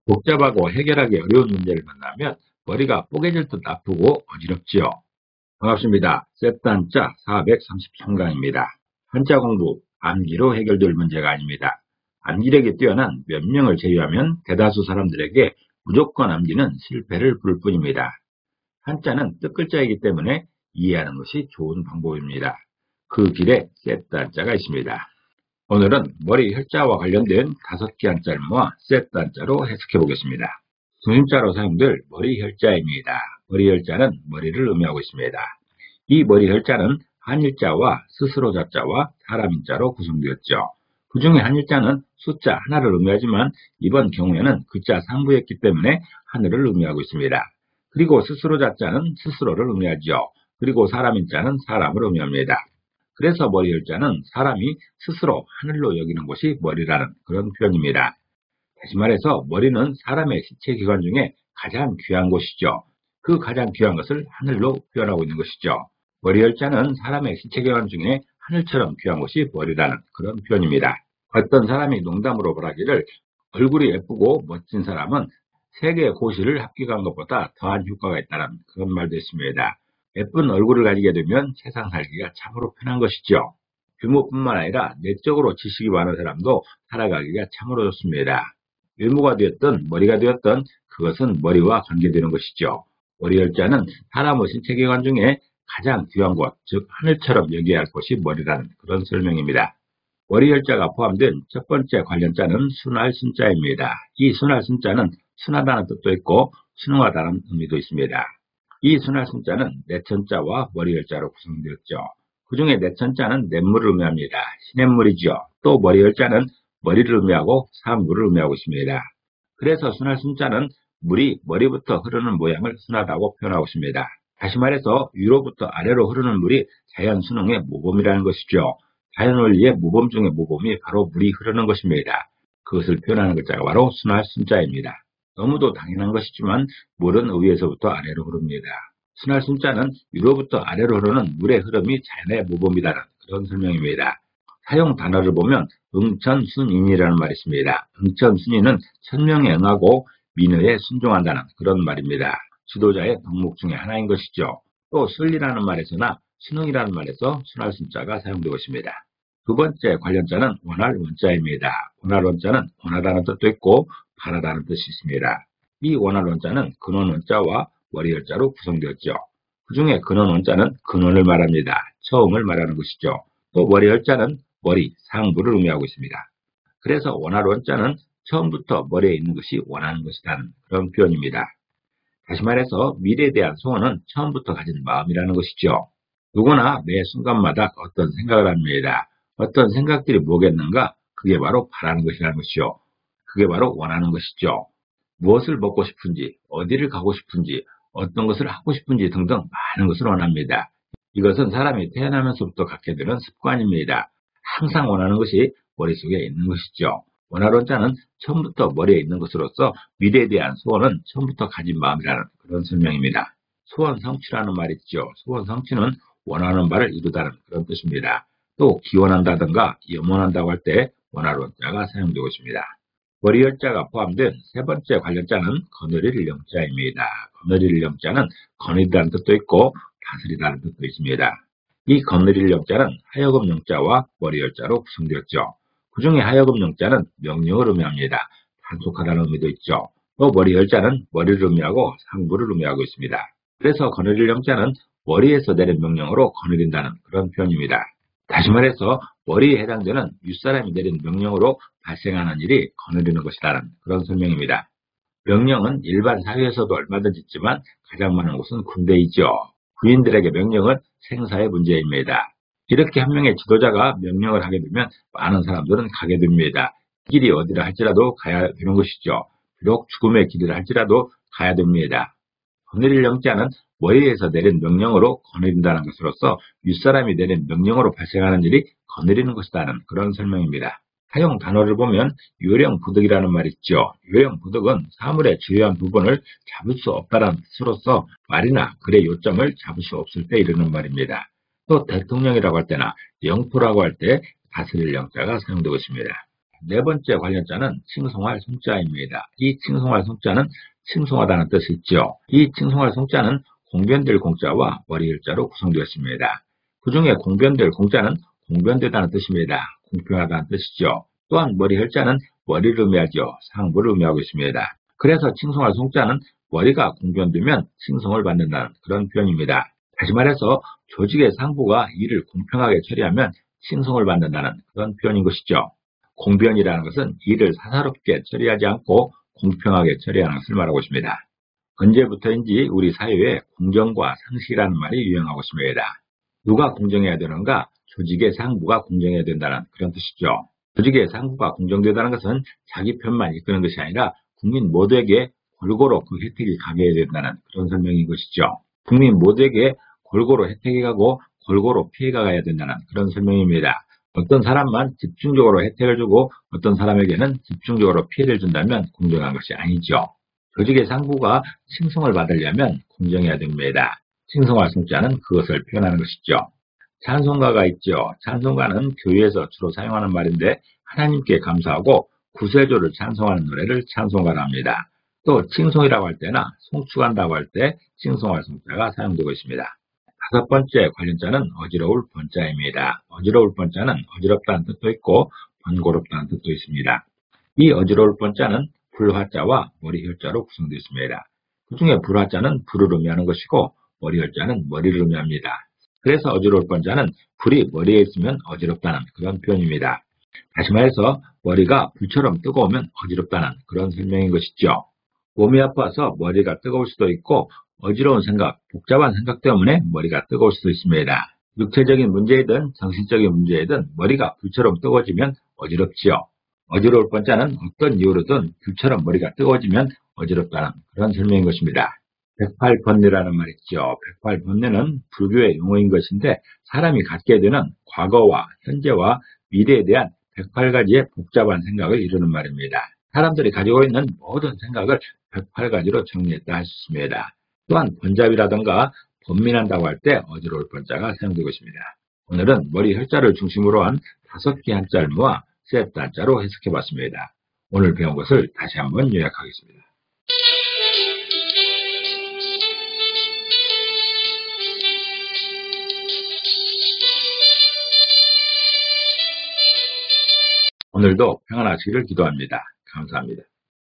복잡하고 해결하기 어려운 문제를 만나면 머리가 뽀개질 듯 아프고 어지럽지요. 반갑습니다. 셋단자 433강입니다. 한자 공부, 암기로 해결될 문제가 아닙니다. 암기력이 뛰어난 몇 명을 제외하면 대다수 사람들에게 무조건 암기는 실패를 부를 뿐입니다. 한자는 뜻글자이기 때문에 이해하는 것이 좋은 방법입니다. 그 길에 셋단자가 있습니다. 오늘은 머리 혈자와 관련된 5개 한자를 모아 셋단자로 해석해 보겠습니다. 중심자로 사용될 머리 혈자입니다. 머리 혈자는 머리를 의미하고 있습니다. 이 머리 혈자는 한일자와 스스로 자자와 사람 인자로 구성되었죠. 그 중에 한일자는 숫자 하나를 의미하지만 이번 경우에는 글자 상부였기 때문에 하늘을 의미하고 있습니다. 그리고 스스로 자자는 스스로를 의미하죠. 그리고 사람 인자는 사람을 의미합니다. 그래서 머리 혈자는 사람이 스스로 하늘로 여기는 것이 머리라는 그런 표현입니다. 다시 말해서 머리는 사람의 신체 기관 중에 가장 귀한 것이죠. 그 가장 귀한 것을 하늘로 표현하고 있는 것이죠. 머리 혈자는 사람의 신체 기관 중에 하늘처럼 귀한 것이 머리라는 그런 표현입니다. 어떤 사람이 농담으로 말하기를 얼굴이 예쁘고 멋진 사람은 3개의 고시를 합격한 것보다 더한 효과가 있다는 그런 말도 있습니다. 예쁜 얼굴을 가지게 되면 세상 살기가 참으로 편한 것이죠. 규모뿐만 아니라 내적으로 지식이 많은 사람도 살아가기가 참으로 좋습니다. 외모가 되었든 머리가 되었든 그것은 머리와 관계되는 것이죠. 머리 혈자는 사람의 신체기관 중에 가장 귀한 것, 즉 하늘처럼 여겨야 할 것이 머리라는 그런 설명입니다. 머리 혈자가 포함된 첫 번째 관련자는 순할 순자입니다. 이 순할 순자는 순하다는 뜻도 있고 순응하다는 의미도 있습니다. 이 순할 순자는 내천자와 머리 혈자로 구성되었죠. 그 중에 내천자는 냇물을 의미합니다. 시냇물이죠. 또 머리 혈자는 머리를 의미하고 사물을 의미하고 있습니다. 그래서 순할 순자는 물이 머리부터 흐르는 모양을 순하다고 표현하고 있습니다. 다시 말해서 위로부터 아래로 흐르는 물이 자연 순응의 모범이라는 것이죠. 자연 원리의 모범 중의 모범이 바로 물이 흐르는 것입니다. 그것을 표현하는 글자가 바로 순할 순자입니다. 너무도 당연한 것이지만 물은 위에서부터 아래로 흐릅니다. 순할 순자는 위로부터 아래로 흐르는 물의 흐름이 자연의 모범이라는 그런 설명입니다. 사용 단어를 보면 응천순인이라는 말이 있습니다. 응천순인은 천명에 응하고 민의에 순종한다는 그런 말입니다. 지도자의 덕목 중에 하나인 것이죠. 또 순리라는 말에서나 순응이라는 말에서 순할 순자가 사용되고 있습니다. 두 번째 관련자는 원할 원자입니다. 원할 원자는 원하다는 뜻도 있고 바라다는 뜻이 있습니다. 이 원할 원자는 근원 원자와 머리 혈자로 구성되었죠. 그 중에 근원 원자는 근원을 말합니다. 처음을 말하는 것이죠. 또 머리 혈자는 머리, 상부를 의미하고 있습니다. 그래서 원할 원자는 처음부터 머리에 있는 것이 원하는 것이라는 그런 표현입니다. 다시 말해서 미래에 대한 소원은 처음부터 가진 마음이라는 것이죠. 누구나 매 순간마다 어떤 생각을 합니다. 어떤 생각들이 뭐겠는가? 그게 바로 바라는 것이라는 것이죠. 그게 바로 원하는 것이죠. 무엇을 먹고 싶은지, 어디를 가고 싶은지, 어떤 것을 하고 싶은지 등등 많은 것을 원합니다. 이것은 사람이 태어나면서부터 갖게 되는 습관입니다. 항상 원하는 것이 머릿속에 있는 것이죠. 원할 원자는 처음부터 머리에 있는 것으로서 미래에 대한 소원은 처음부터 가진 마음이라는 그런 설명입니다. 소원 성취라는 말이 있죠. 소원 성취는 원하는 바를 이루다는 그런 뜻입니다. 또 기원한다든가 염원한다고 할 때 원할 원자가 사용되고 있습니다. 머리 혈자가 포함된 세 번째 관련자는 거느릴 영자입니다. 거느릴 영자는 거느리다는 뜻도 있고 다스리다는 뜻도 있습니다. 이 거느릴 영자는 하여금 영자와 머리 혈자로 구성되었죠. 그 중에 하여금 영자는 명령을 의미합니다. 단속하다는 의미도 있죠. 또 머리 혈자는 머리를 의미하고 상부를 의미하고 있습니다. 그래서 거느릴 영자는 머리에서 내린 명령으로 거느린다는 그런 표현입니다. 다시 말해서 머리에 해당되는 윗사람이 내린 명령으로 발생하는 일이 거느리는 것이라는 그런 설명입니다. 명령은 일반 사회에서도 얼마든지 있지만 가장 많은 곳은 군대이죠. 부인들에게 명령은 생사의 문제입니다. 이렇게 한 명의 지도자가 명령을 하게 되면 많은 사람들은 가게 됩니다. 길이 어디라 할지라도 가야 되는 것이죠. 비록 죽음의 길이라 할지라도 가야 됩니다. 거느릴 영자는 머리에서 내린 명령으로 거느린다는 것으로서 윗사람이 내린 명령으로 발생하는 일이 거느리는 것이라는 그런 설명입니다. 사용 단어를 보면 요령부득이라는 말이 있죠. 요령부득은 사물의 주요한 부분을 잡을 수 없다는 뜻으로서 말이나 글의 요점을 잡을 수 없을 때 이르는 말입니다. 또 대통령이라고 할 때나 영토라고 할 때 다스릴 영자가 사용되고 있습니다. 네 번째 관련자는 칭송할 송자입니다. 이 칭송할 송자는 칭송하다는 뜻이 있죠. 이 칭송할 송자는 공변될 공자와 머리일자로 구성되었습니다. 그 중에 공변될 공자는 공변되다는 뜻입니다. 공평하다는 뜻이죠. 또한 머리혈자는 머리를 의미하죠. 상부를 의미하고 있습니다. 그래서 칭송할 송자는 머리가 공변되면 칭송을 받는다는 그런 표현입니다. 다시 말해서 조직의 상부가 일을 공평하게 처리하면 칭송을 받는다는 그런 표현인 것이죠. 공변이라는 것은 일을 사사롭게 처리하지 않고 공평하게 처리하는 것을 말하고 있습니다. 언제부터인지 우리 사회에 공정과 상식이라는 말이 유행하고 있습니다. 누가 공정해야 되는가? 조직의 상부가 공정해야 된다는 그런 뜻이죠. 조직의 상부가 공정되다는 것은 자기 편만 이끄는 것이 아니라 국민 모두에게 골고루 그 혜택이 가게 해야 된다는 그런 설명인 것이죠. 국민 모두에게 골고루 혜택이 가고 골고루 피해가 가야 된다는 그런 설명입니다. 어떤 사람만 집중적으로 혜택을 주고 어떤 사람에게는 집중적으로 피해를 준다면 공정한 것이 아니죠. 조직의 상부가 칭송을 받으려면 공정해야 됩니다. 칭송할 송자는 그것을 표현하는 것이죠. 찬송가가 있죠. 찬송가는 교회에서 주로 사용하는 말인데 하나님께 감사하고 구세주를 찬송하는 노래를 찬송가라 합니다. 또 칭송이라고 할 때나 송축한다고 할 때 칭송할 송자가 사용되고 있습니다. 다섯 번째 관련자는 어지러울 번자입니다. 어지러울 번자는 어지럽다는 뜻도 있고 번거롭다는 뜻도 있습니다. 이 어지러울 번자는 불화자와 머리혈자로 구성되어 있습니다. 그 중에 불화자는 불을 의미하는 것이고 머리혈자는 머리를 의미합니다. 그래서 어지러울 번자는 불이 머리에 있으면 어지럽다는 그런 표현입니다. 다시 말해서 머리가 불처럼 뜨거우면 어지럽다는 그런 설명인 것이죠. 몸이 아파서 머리가 뜨거울 수도 있고 어지러운 생각, 복잡한 생각 때문에 머리가 뜨거울 수도 있습니다. 육체적인 문제이든 정신적인 문제이든 머리가 불처럼 뜨거워지면 어지럽지요. 어지러울 번자는 어떤 이유로든 불처럼 머리가 뜨거워지면 어지럽다는 그런 설명인 것입니다. 백팔번뇌라는 말 있죠. 백팔번뇌는 불교의 용어인 것인데 사람이 갖게 되는 과거와 현재와 미래에 대한 108가지의 복잡한 생각을 이루는 말입니다. 사람들이 가지고 있는 모든 생각을 108가지로 정리했다 할 수 있습니다. 또한 번잡이라든가 번민한다고 할 때 어지러울 번자가 사용되고 있습니다. 오늘은 머리 혈자를 중심으로 한 5개 한자를 모아 세트 한자로 해석해봤습니다. 오늘 배운 것을 다시 한번 요약하겠습니다. 오늘도 평안하시기를 기도합니다. 감사합니다.